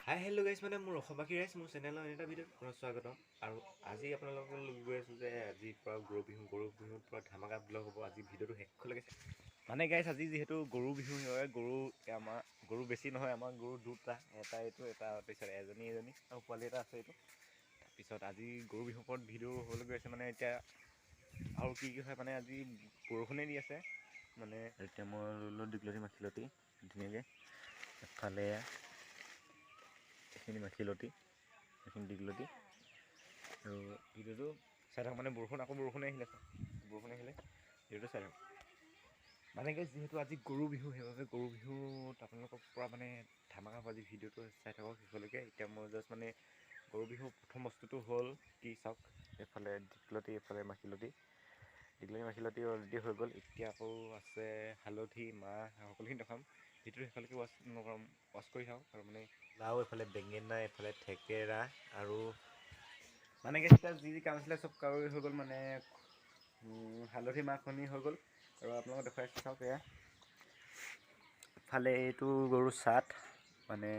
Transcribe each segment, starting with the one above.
Hi hello' guys, মানে মোৰ অসমবাসী ৰাইজ, মোৰ চেনেলৰ এটা ভিডিঅ'ত পুনৰ স্বাগতম। আৰু আজি আপোনালোকক গৈ আছোঁ যে আজিৰ পৰা গৰু বিহুৰ পৰা ধামাকা ব্লগ হ'ব। আজি ভিডিঅ'টো শেষলৈকে মানে গাইজ, আজি যিহেতু গৰু বিহু হয়, আমাৰ গৰু বেছি নহয়, আমাৰ গৰু দুটা, এটা এইটো এটা পিছত এজনী আৰু পোৱালি এটা আছে এইটো। তাৰপিছত আজি গৰু বিহুৰ ওপৰত ভিডিঅ' হ'বলৈ গৈ আছে। মানে এতিয়া আৰু কি হয়, মানে আজি বৰষুণে দি আছে। মানে এতিয়া মই ল'লোঁ দীঘলতি মাখিলতি ধুনীয়াকৈ, এফালে এইখিনি মাখিলতি, এইখিনি দীঘলতি, আৰু ভিডিঅ'টো চাই থাকক। মানে বৰষুণে আহিলে ভিডিঅ'টো চাই থাকক। মানে কি, যিহেতু আজি গৰু বিহু, সেইবাবে গৰু বিহুত আপোনালোকৰ পৰা মানে ধামাকা হ'ব। আজি ভিডিঅ'টো চাই থাকক শেষলৈকে। এতিয়া মই জাষ্ট মানে গৰু বিহুৰ প্ৰথম বস্তুটো হ'ল কি চাওক, এইফালে দীঘলতি, এইফালে মাখিলতি অলৰেডি হৈ গ'ল। এতিয়া আকৌ আছে হালধি, মাহ, সকলোখিনি দেখাম। ভিডিঅ'টো শেষলৈকে ৱাচ কৰি চাওক। আৰু মানে লাও, এইফালে বেঙেনা, এইফালে থেকেৰা, আৰু মানে কি এতিয়া যি কাম আছিলে চব কাৰোবাৰ হৈ গ'ল। মানে হালধি, মাহখিনি হৈ গ'ল। আৰু আপোনালোকক দেখুৱাইছোঁ চাওক, এয়া ইফালে এইটো গৰু চাট, মানে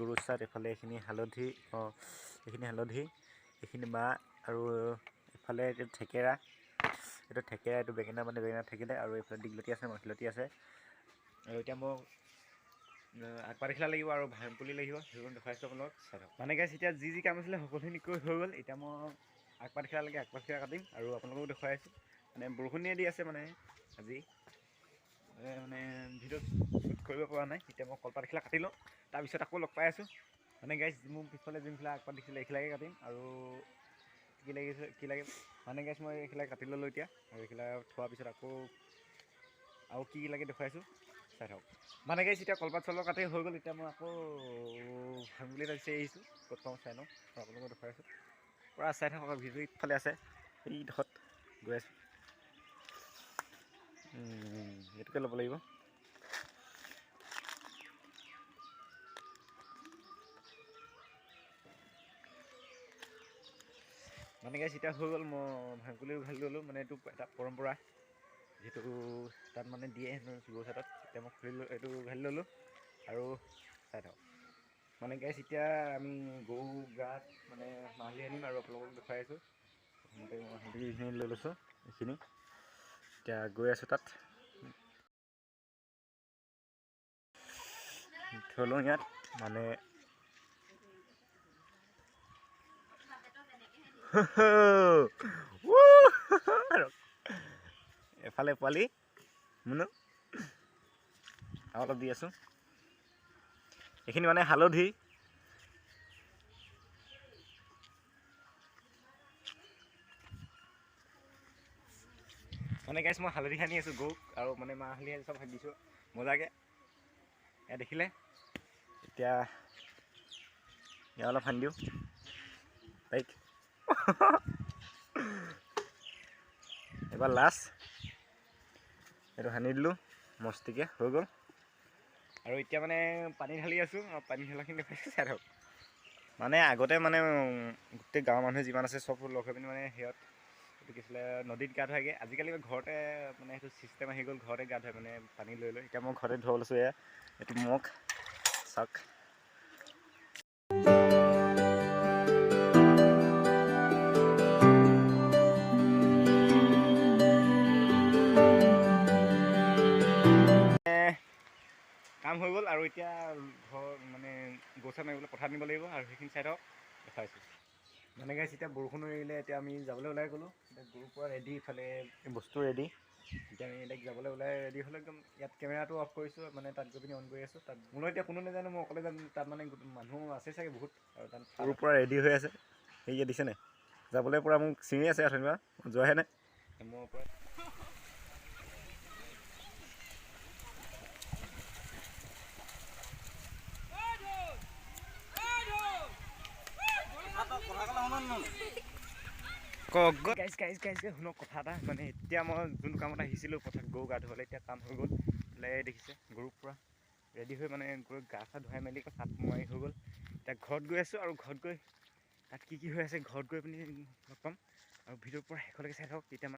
গৰু চাট, এইফালে এইখিনি হালধি, এইখিনি মাহ, আৰু এইফালে এইটো থেকেৰা, এইটো বেঙেনা, মানে বেঙেনা থাকিলে, আৰু এইফালে দীঘলতি আছে, মাখিলতি আছে। আৰু এতিয়া মই আগপাতখিলা লাগিব আৰু ভীমকলি লাগিব, সেইবোৰ দেখুৱাইছোঁ আপোনালোকক, চাই থাকক। মানে গাইছ, এতিয়া যি কাম আছিলে সকলোখিনি হৈ গ'ল। এতিয়া মই আগপাতখিলা কাটিম আৰু আপোনালোকক দেখুৱাই আছোঁ। মানে বৰষুণে দি আছে মানে আজি, মানে ভিডিঅ'ত শ্বুট কৰিব পৰা নাই। এতিয়া মই কলপাতখিলা কাটি লওঁ, তাৰপিছত আকৌ লগ পাই আছোঁ। মানে গাইছ, মোৰ পিছফালে যোনখিলা আগপাত দিছিলে এইখিলাকে কাটিম। আৰু কি লাগে মানে গাইছ, মই এইখিলা কাটি ল'লোঁ এতিয়া, আৰু এইখিলা থোৱাৰ পিছত আকৌ আৰু কি লাগে দেখুৱাইছোঁ, চাই থাকক। মানে গাইছ, এতিয়া কলপাত চলপাত কাটি হৈ গ'ল। এতিয়া মই আকৌ ভীমকলি এটা বিচাৰি আহিছোঁ, ক'ত পাওঁ চাই লওঁ, আপোনালোকক দেখুৱাই আছোঁ। পূৰা চাই থাকক। ভিডিঅ' ইফালে আছে, এইডোখৰত গৈ আছোঁ, এইটোকে ল'ব লাগিব। মানে গাইছ, এতিয়া হৈ গ'ল। মই ভীমকলি উঘালি ল'লোঁ। মানে এইটো এটা পৰম্পৰা, যিহেতু তাত মানে দিয়ে গৰু চাটত। এতিয়া মই এইটো উঘালি ল'লোঁ, আৰু চাই থাকক। মানে গাইছ, এতিয়া আমি গৰু গাত মানে মাহ দি আনিম, আৰু আপোনালোকক দেখুৱাই আছোঁ। প্ৰথমতে মই হালধিখিনি লৈ লৈছোঁ, এইখিনি এতিয়া গৈ আছোঁ তাত, থলোঁ ইয়াত। মানে এফালে পোৱালি মুনু আৰু অলপ দি আছোঁ। এইখিনি মানে হালধি, মানে গাইছ, মই হালধি সানি আছোঁ গৰুক, আৰু মানে মাহ হালধি চব সানি দিছোঁ মজাকৈ। এয়া দেখিলে। এতিয়া ইয়াত অলপ সানি দিওঁ তাইক। এবাৰ লাষ্ট এইটো সানি দিলোঁ, মস্তিকৈ হৈ গ'ল। আৰু এতিয়া মানে পানী ঢালি আছোঁ, আৰু পানী ঢালাখিনি দেখুৱাইছোঁ, চাই থাকক। মানে আগতে মানে গোটেই গাঁৱৰ মানুহে যিমান আছে চব লগ হৈ পিনি মানে সিহঁত এইটো কি আছিলে, নদীত গা ধুৱাইগৈ। আজিকালি ঘৰতে মানে সেইটো ছিষ্টেম আহি গ'ল, ঘৰতে গা ধুৱাই মানে পানী লৈ। এতিয়া মই ঘৰতে ধুৱাব লৈছোঁ। এয়া এইটো মগ চাওক। কাম হৈ গ'ল, আৰু এতিয়া ঘৰ মানে গৰু চাট মাৰিবলৈ পথাৰত নিব লাগিব, আৰু সেইখিনি চাই থাকক, দেখুৱাইছোঁ। মানে গাইছ, এতিয়া বৰষুণো এৰিলে। এতিয়া আমি যাবলৈ ওলাই গ'লোঁ। এতিয়া গৰুৰ পৰা ৰেডি, ইফালে বস্তু ৰেডি। এতিয়া আমি এতিয়া যাবলৈ ওলাই ৰেডি হ'লোঁ একদম। ইয়াত কেমেৰাটো অফ কৰিছোঁ, মানে তাত গৈ পিনি অন কৰি আছোঁ। তাত মোলৈ এতিয়া কোনো নাজানো, মই অকলে যাম। তাত মানে মানুহ আছে চাগে বহুত, আৰু তাত গৰুৰ পৰা ৰেডি হৈ আছে। সেয়ে দিছে নাই, যাবলৈ পৰা মোক চিঙি আছে অথনিৰ পৰা, যোৱাহে নাই। মোৰ পৰা শুনক কথা এটা। মানে এতিয়া মই যোনটো কামত আহিছিলোঁ, পথাৰত গৰু গা ধুবলৈ, এতিয়া কাম হৈ গ'ল। দেখিছে গৰু পূৰা ৰেডি হৈ, মানে গৰু গা চা ধুৱাই মেলি চাট মাৰি হৈ গ'ল। এতিয়া ঘৰত গৈ আছোঁ, আৰু ঘৰত গৈ তাত কি হৈ আছে ঘৰত গৈ পিনি লগ পাম। আৰু ভিডিঅ'ৰ পৰা শেষলৈকে চাই থাকক। তেতিয়া